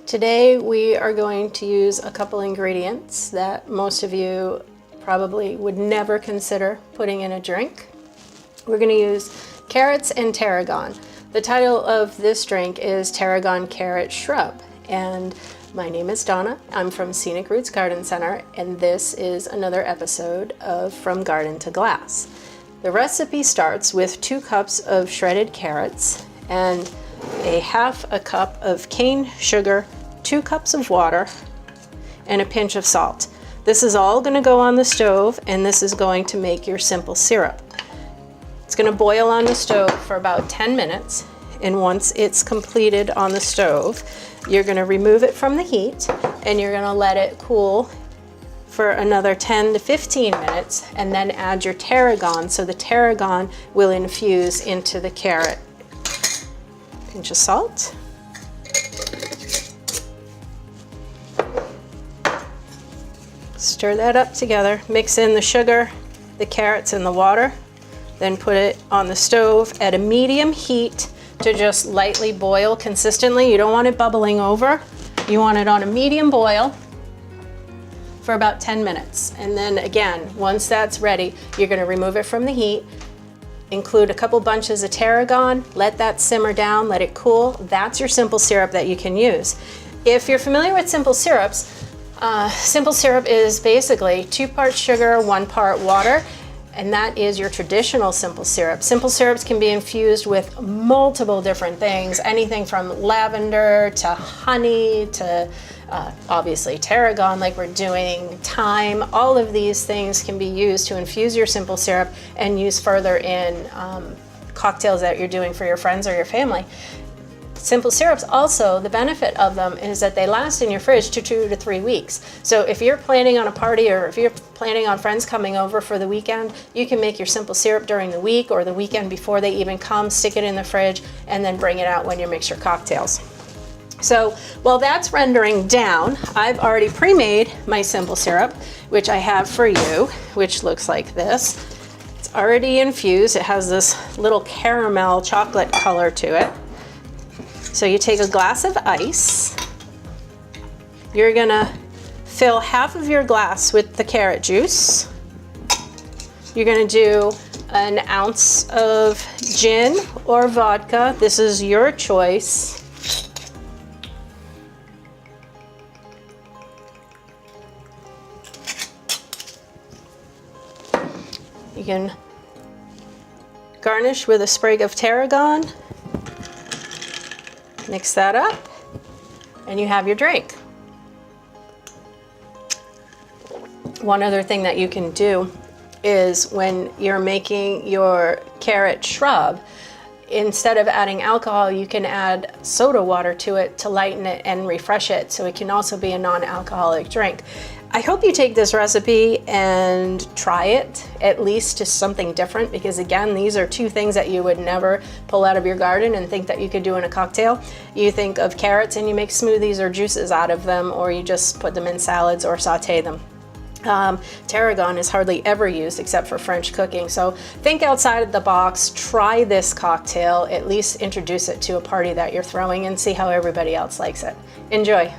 Today we are going to use a couple ingredients that most of you probably would never consider putting in a drink. We're going to use carrots and tarragon. The title of this drink is Tarragon Carrot Shrub, and my name is Donna. I'm from Scenic Roots Garden Center, and this is another episode of From Garden to Glass. The recipe starts with 2 cups of shredded carrots and a half a cup of cane sugar, 2 cups of water, and a pinch of salt. This is all going to go on the stove, and this is going to make your simple syrup. It's going to boil on the stove for about 10 minutes, and once it's completed on the stove, you're going to remove it from the heat, and you're going to let it cool for another 10 to 15 minutes, and then add your tarragon, so the tarragon will infuse into the carrot. Pinch of salt. Stir that up together, mix in the sugar, the carrots, and the water, then put it on the stove at a medium heat to just lightly boil consistently. You don't want it bubbling over. You want it on a medium boil for about 10 minutes. And then again, once that's ready, you're going to remove it from the heat, include a couple bunches of tarragon, let that simmer down, let it cool. That's your simple syrup that you can use. If you're familiar with simple syrups, simple syrup is basically 2 parts sugar, 1 part water, and that is your traditional simple syrup. Simple syrups can be infused with multiple different things, anything from lavender to honey to obviously tarragon like we're doing, thyme. All of these things can be used to infuse your simple syrup and use further in cocktails that you're doing for your friends or your family. Simple syrups also, the benefit of them is that they last in your fridge 2 to 3 weeks. So if you're planning on a party or if you're planning on friends coming over for the weekend, you can make your simple syrup during the week or the weekend before they even come, stick it in the fridge, and then bring it out when you mix your cocktails. So while that's rendering down, I've already pre-made my simple syrup, which I have for you, which looks like this. It's already infused. It has this little caramel chocolate color to it. So you take a glass of ice. You're gonna fill half of your glass with the carrot juice. You're gonna do an ounce of gin or vodka. This is your choice. You can garnish with a sprig of tarragon. Mix that up, and you have your drink. One other thing that you can do is when you're making your carrot shrub, instead of adding alcohol, you can add soda water to it to lighten it and refresh it, so it can also be a non-alcoholic drink. I hope you take this recipe and try it, at least to something different, because again, these are 2 things that you would never pull out of your garden and think that you could do in a cocktail. You think of carrots and you make smoothies or juices out of them, or you just put them in salads or saute them. Tarragon is hardly ever used except for French cooking, so think outside of the box, try this cocktail, at least introduce it to a party that you're throwing and see how everybody else likes it. Enjoy.